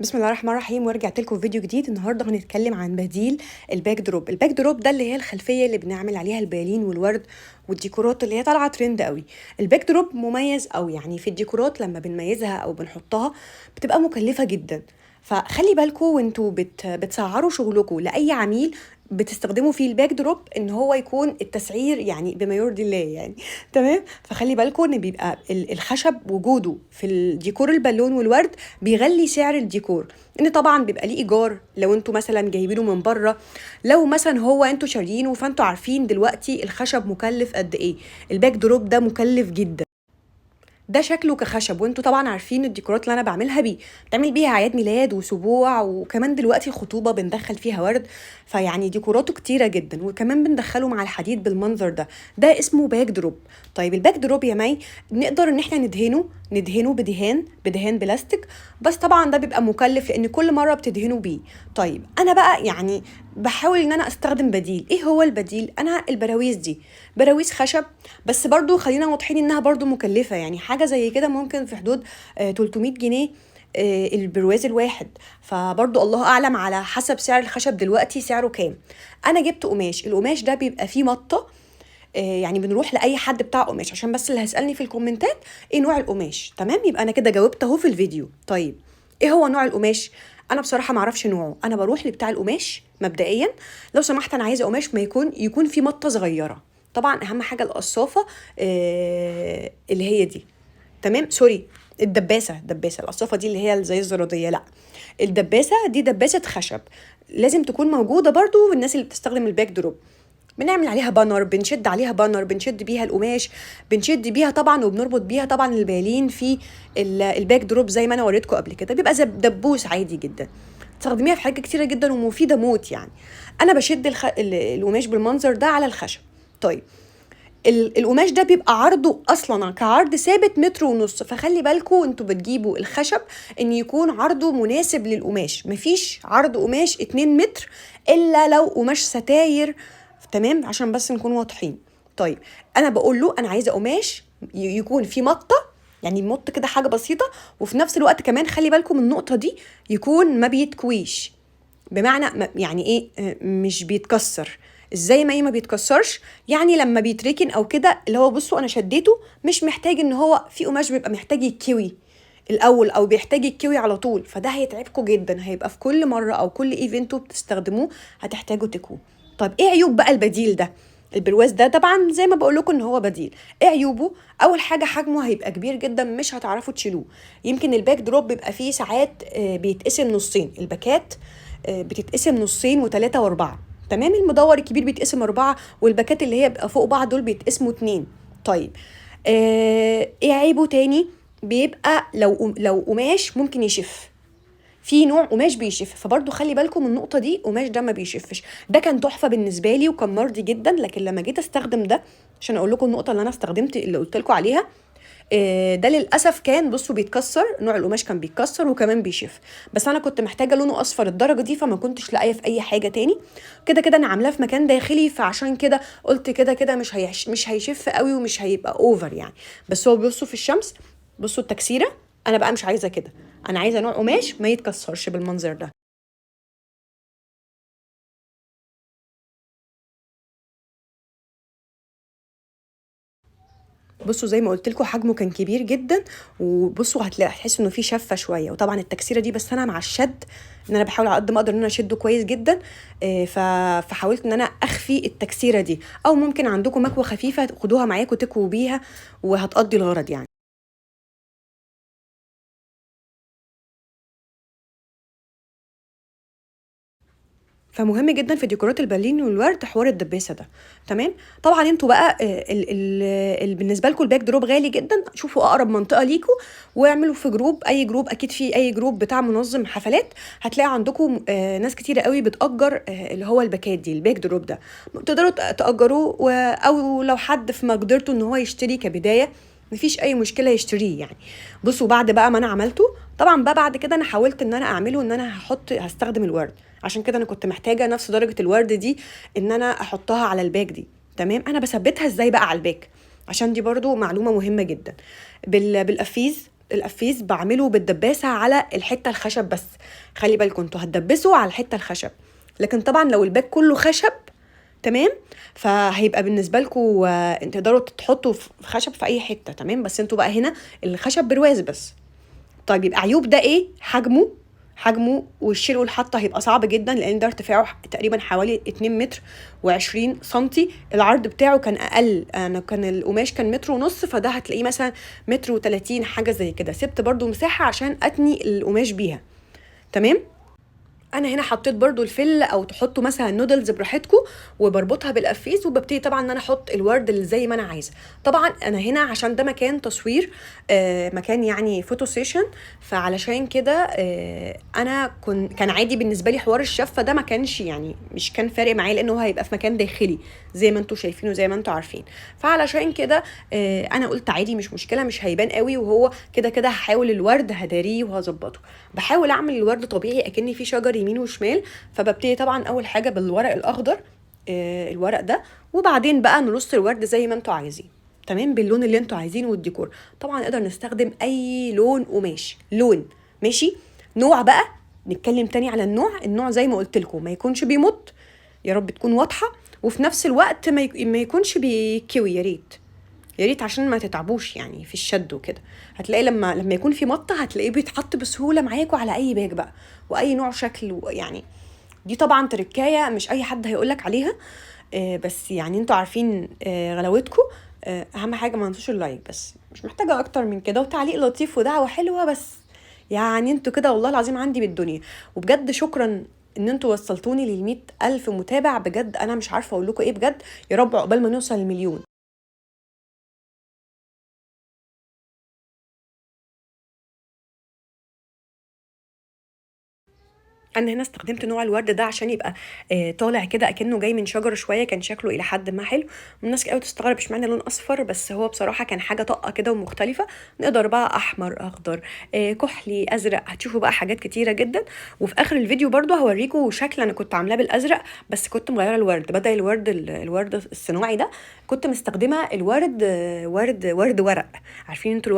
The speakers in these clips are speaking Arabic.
بسم الله الرحمن الرحيم، ورجعت لكم فيديو جديد. النهارده هنتكلم عن بديل الباك دروب. الباك دروب ده اللي هي الخلفيه اللي بنعمل عليها البالين والورد والديكورات اللي هي طالعه ترند قوي. الباك دروب مميز قوي، يعني في الديكورات لما بنميزها او بنحطها بتبقى مكلفه جدا. فخلي بالكم وانتوا بتسعروا شغلكم لاي عميل بتستخدموا فيه الباك دروب ان هو يكون التسعير يعني بما يرضي الله يعني. تمام. فخلي بالكم ان بيبقى الخشب وجوده في الديكور البالون والورد بيغلي سعر الديكور، ان طبعا بيبقى ليه ايجار لو انتوا مثلا جايبينه من بره، لو مثلا هو انتوا شاريينه فانتوا عارفين دلوقتي الخشب مكلف قد ايه. الباك دروب ده مكلف جدا. ده شكله كخشب، وانتوا طبعا عارفين الديكورات اللي انا بعملها بيه، بتعمل بيها اعياد ميلاد وسبوع، وكمان دلوقتي خطوبه بندخل فيها ورد. فيعني ديكوراته كتيره جدا، وكمان بندخله مع الحديد بالمنظر ده. ده اسمه باك دروب. طيب الباك دروب يا مي نقدر ان احنا ندهنه بدهان بلاستيك، بس طبعا ده بيبقى مكلف لان كل مره بتدهنوا بيه. طيب انا بقى يعني بحاول ان انا استخدم بديل. ايه هو البديل؟ انا البراويز دي براويز خشب، بس برضو خلينا واضحين انها برضو مكلفة، يعني حاجة زي كده ممكن في حدود 300 جنيه البرواز الواحد. فبرضو الله اعلم على حسب سعر الخشب دلوقتي سعره كام. انا جبت قماش، القماش ده بيبقى فيه مطة. يعني بنروح لاي حد بتاع قماش، عشان بس اللي هيسالني في الكومنتات ايه نوع القماش. تمام، يبقى انا كده جاوبت اهو في الفيديو. طيب ايه هو نوع القماش؟ انا بصراحه ما اعرفش نوعه، انا بروح لبتاع القماش مبدئيا. لو سمحت انا عايزه قماش ما يكون في مطه صغيره. طبعا اهم حاجه القصافه اللي هي دي. تمام، سوري، الدباسه القصافه دي اللي هي زي الزراديه، لا، الدباسه دي دباسه خشب لازم تكون موجوده برضو الناس اللي بتستخدم الباك دروب. بنعمل عليها بانر، بنشد عليها بانر، بنشد بيها القماش، بنشد بيها طبعا وبنربط بيها طبعا البالين في الباك دروب زي ما انا وريتكم قبل كده. بيبقى زي دبوس عادي جدا، تستخدميها في حاجات كتيره جدا ومفيده موت يعني. انا بشد القماش بالمنظر ده على الخشب. طيب القماش ده بيبقى عرضه اصلا كعرض ثابت 1.5 متر، فخلي بالكم انتوا بتجيبوا الخشب ان يكون عرضه مناسب للقماش. مفيش عرض قماش 2 متر الا لو قماش ستاير. تمام، عشان بس نكون واضحين. طيب انا بقول له انا عايزه قماش يكون فيه مطه، يعني مط كده حاجه بسيطه، وفي نفس الوقت كمان خلي بالكم من النقطه دي يكون ما بيتكويش. بمعنى يعني ايه مش بيتكسر. ازاي ما بيتكسرش؟ يعني لما بيتركن او كده، اللي هو بصوا انا شديته مش محتاج ان هو في قماش بيبقى محتاج يتكوي الاول او بيحتاج يتكوي على طول، فده هيتعبكم جدا، هيبقى في كل مره او كل ايفنتو بتستخدموه هتحتاجوا تكووا. طيب ايه عيوب بقى البديل ده؟ البرواز ده طبعا زي ما بقول لكم ان هو بديل. ايه عيوبه؟ اول حاجه حجمه هيبقى كبير جدا، مش هتعرفوا تشيلوه. يمكن الباك دروب بيبقى فيه ساعات بيتقسم نصين، الباكات بتتقسم نصين وثلاثة واربعة. تمام، المدور الكبير بيتقسم 4، والباكات اللي هي بيبقى فوق بعض دول بيتقسموا 2. طيب ايه عيبه تاني؟ بيبقى لو قماش ممكن يشف. في نوع قماش بيشف، فبرضه خلي بالكم من النقطه دي، قماش ده ما بيشفش. ده كان تحفه بالنسبه لي وكان مرضي جدا، لكن لما جيت استخدم ده عشان اقول لكم النقطه اللي انا استخدمت اللي قلت لكم عليها، ده للاسف كان بصوا بيتكسر، نوع القماش كان بيتكسر وكمان بيشف. بس انا كنت محتاجه لونه اصفر الدرجه دي، فما كنتش لاقيه في اي حاجه تاني. كده كده انا عاملاه في مكان داخلي، فعشان كده قلت كده كده مش هيشف قوي ومش هيبقى اوفر يعني. بس هو بصوا في الشمس، بصوا التكسيره. انا بقى مش عايزه كده، انا عايزه نوع قماش ما يتكسرش بالمنظر ده. بصوا زي ما قلت لكم حجمه كان كبير جدا، وبصوا هتحسوا انه فيه شفه شويه، وطبعا التكسيره دي بس انا مع الشد ان انا بحاول على قد ما اقدر ان انا اشده كويس جدا. فحاولت ان انا اخفي التكسيره دي، او ممكن عندكم مكوه خفيفه خدوها معاكم تكووا بيها وهتقضي الغرض يعني. فمهم جدا في ديكورات البالين والورد حوار الدباسه ده. تمام. طبعا انتوا بقى بالنسبه لكم الباك دروب غالي جدا، شوفوا اقرب منطقه ليكم واعملوا في جروب، اي جروب اكيد في اي جروب بتاع منظم حفلات هتلاقي عندكم ناس كتيره قوي بتأجر اللي هو الباكات دي، الباك دروب ده تقدروا تأجروه، او لو حد في مقدرته ان هو يشتري كبدايه مفيش اي مشكله يشتريه يعني. بصوا بعد بقى ما انا عملته، طبعا بقى بعد كده انا حاولت ان انا اعمله ان انا هستخدم الورد، عشان كده انا كنت محتاجه نفس درجه الورد دي ان انا احطها على الباك دي. تمام، انا بثبتها ازاي بقى على الباك؟ عشان دي برضو معلومه مهمه جدا. بالقفيز القفيز بعمله بالدباسه على الحته الخشب بس. خلي بالكم انتوا هتدبسوا على الحته الخشب، لكن طبعا لو الباك كله خشب تمام فهيبقى بالنسبه لكم تقدروا تحطوا في خشب في اي حته تمام، بس انتوا بقى هنا الخشب برواز بس. طيب يبقى عيوب ده ايه؟ حجمه والشيل والحط هيبقى صعب جدا، لان ده ارتفاعه تقريبا حوالي 2 متر و20 سنتي. العرض بتاعه كان اقل، انا كان القماش كان متر ونص، فده هتلاقيه مثلا متر و30 حاجه زي كده. سبت برضو مساحه عشان اتني القماش بيها تمام. انا هنا حطيت برضو الفل او تحطوا مثلا نودلز براحتكم، وبربطها بالقفيز، وببتدي طبعا ان انا احط الورد اللي زي ما انا عايزه. طبعا انا هنا عشان ده مكان تصوير، مكان يعني فوتو سيشن، فعلشان كده انا كان عادي بالنسبه لي حوار الشفه ده، ما كانش يعني مش كان فارق معايا، لانه هو هيبقى في مكان داخلي زي ما انتم شايفين وزي ما انتم عارفين. فعلشان كده انا قلت عادي مش مشكله، مش هيبان قوي، وهو كده كده هحاول الورد هداريه وهظبطه. بحاول اعمل الورد طبيعي اكني في شجر يمين وشمال. فببتدي طبعا اول حاجه بالورق الاخضر، الورق ده، وبعدين بقى نرص الورد زي ما انتوا عايزين تمام، باللون اللي انتوا عايزينه والديكور. طبعا نقدر نستخدم اي لون قماش، لون ماشي. نوع بقى نتكلم تاني على النوع زي ما قلت لكم ما يكونش بيمط، يا رب تكون واضحه، وفي نفس الوقت ما يكونش بيكوي، يا ريت عشان ما تتعبوش يعني في الشد وكده. هتلاقي لما يكون في مطه هتلاقيه بيتحط بسهوله معاكوا على اي باج بقى واي نوع شكل يعني. دي طبعا تركايه مش اي حد هيقولك عليها، بس يعني انتوا عارفين غلاوتكم. اهم حاجه ما تنسوش اللايك، بس مش محتاجه اكتر من كده، وتعليق لطيف ودعوه حلوه بس. يعني انتوا كده والله العظيم عندي بالدنيا. وبجد شكرا ان انتوا وصلتوني ل100,000 متابع، بجد انا مش عارفه اقول لكم ايه بجد. يا رب عقبال ما نوصل ل1,000,000. انا هنا استخدمت نوع الورد ده عشان يبقى طالع كده اكنه جاي من شجره شويه، كان شكله الى حد ما حلو. والناس قوي تستغرب اشمعنى لون اصفر، بس هو بصراحه كان حاجه طاقه كده ومختلفه. نقدر بقى احمر، اخضر، كحلي، ازرق، هتشوفوا بقى حاجات كتيره جدا. وفي اخر الفيديو برضو هوريكم شكل انا كنت عاملاه بالازرق، بس كنت مغيره الورد، بدل الورد الصناعي ده كنت مستخدمه الورد ورد ورق. عارفين انتوا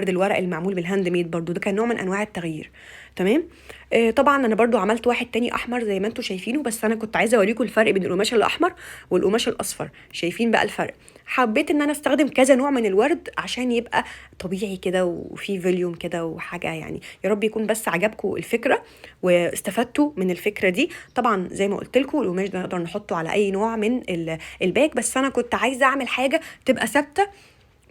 الورق المعمول بالهاند ميد، برضو ده كان نوع من انواع التغيير تمام. طبعا انا برضو عملت واحد تاني احمر زي ما انتوا شايفينه، بس انا كنت عايزه اوريكم الفرق بين القماش الاحمر والقماش الاصفر. شايفين بقى الفرق؟ حبيت ان انا استخدم كذا نوع من الورد عشان يبقى طبيعي كده وفي فوليوم كده وحاجه يعني. يا رب يكون بس عجبكم الفكره واستفدتوا من الفكره دي. طبعا زي ما قلت لكم القماش ده نقدر نحطه على اي نوع من الباك، بس انا كنت عايزه اعمل حاجه تبقى ثابته،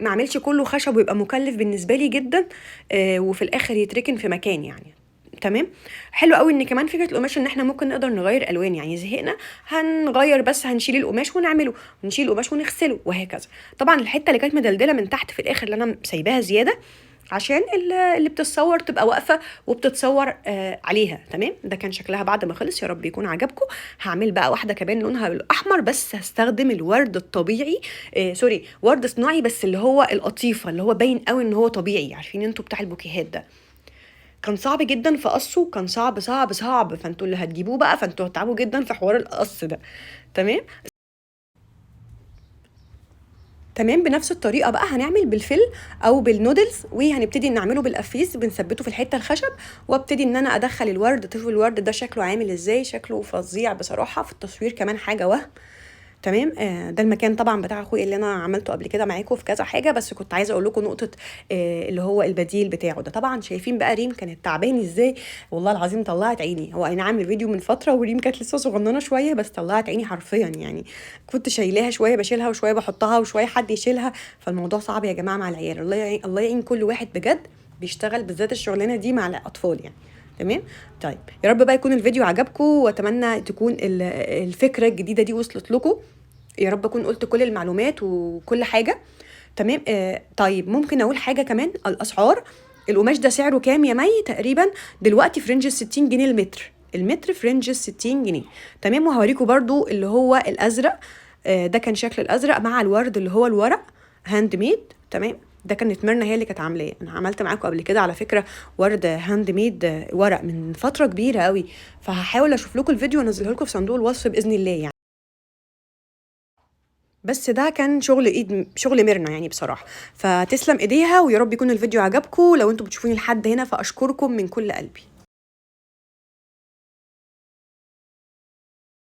ما اعملش كله خشب ويبقى مكلف بالنسبه لي جدا، وفي الاخر يتركن في مكان يعني تمام. حلو قوي ان كمان فكره القماش ان احنا ممكن نقدر نغير الوان، يعني زهقنا هنغير، بس هنشيل القماش ونعمله، ونشيل القماش ونغسله وهكذا. طبعا الحته اللي كانت مدلدله من تحت في الاخر اللي انا سايباها زياده عشان اللي بتتصور تبقى واقفه وبتتصور عليها تمام. ده كان شكلها بعد ما خلص، يا رب يكون عجبكم. هعمل بقى واحده كمان لونها بالاحمر، بس هستخدم الورد الطبيعي، سوري ورد صناعي، بس اللي هو القطيفه اللي هو باين قوي ان هو طبيعي. عارفين انتوا بتاع البوكيهات ده كان صعب جدا في قصه، كان صعب صعب صعب، فانتوا اللي هتجيبوه بقى فانتوا هتتعبوا جدا في حوار القص ده تمام. تمام بنفس الطريقه بقى هنعمل بالفل او بالنودلز، وهنبتدي نعمله بالقفيز بنثبته في الحته الخشب، وابتدي ان انا ادخل الورد. تشوفوا الورد ده شكله عامل ازاي، شكله فظيع بصراحه، في التصوير كمان حاجه وهم تمام. ده المكان طبعا بتاع اخويا اللي انا عملته قبل كده معاكم في كذا حاجه، بس كنت عايزه اقول لكم نقطه اللي هو البديل بتاعه ده. طبعا شايفين بقى ريم كانت تعبانه ازاي، والله العظيم طلعت عيني. هو اي نعم الفيديو من فتره وريم كانت لسه صغننه شويه، بس طلعت عيني حرفيا يعني. كنت شايلاها شويه بشيلها وشويه بحطها وشويه حد يشيلها، فالموضوع صعب يا جماعه مع العيال. الله يعين كل واحد بجد بيشتغل بالذات الشغلانه دي مع الاطفال يعني تمام. طيب يا رب بقى يكون الفيديو عجبكم، واتمنى تكون الفكره الجديده دي وصلت لكم. يا رب اكون قلت كل المعلومات وكل حاجه تمام. طيب ممكن اقول حاجه كمان، الاسعار. القماش ده سعره كام يا مي؟ تقريبا دلوقتي في رينج 60 جنيه المتر في رينج 60 جنيه تمام. وهوريكم برضو اللي هو الازرق، ده كان شكل الازرق مع الورد اللي هو الورق هاند ميد تمام. ده كانت ميرنا هي اللي كانت عاملاه. انا عملت معاكم قبل كده على فكره ورد هاند ميد ورق من فتره كبيره قوي، فهحاول اشوف لكم الفيديو وانزله لكم في صندوق الوصف باذن الله يعني. بس ده كان شغل ميرنا يعني بصراحه. فتسلم ايديها، ويا رب يكون الفيديو عجبكم. لو انتم بتشوفوني لحد هنا فاشكركم من كل قلبي.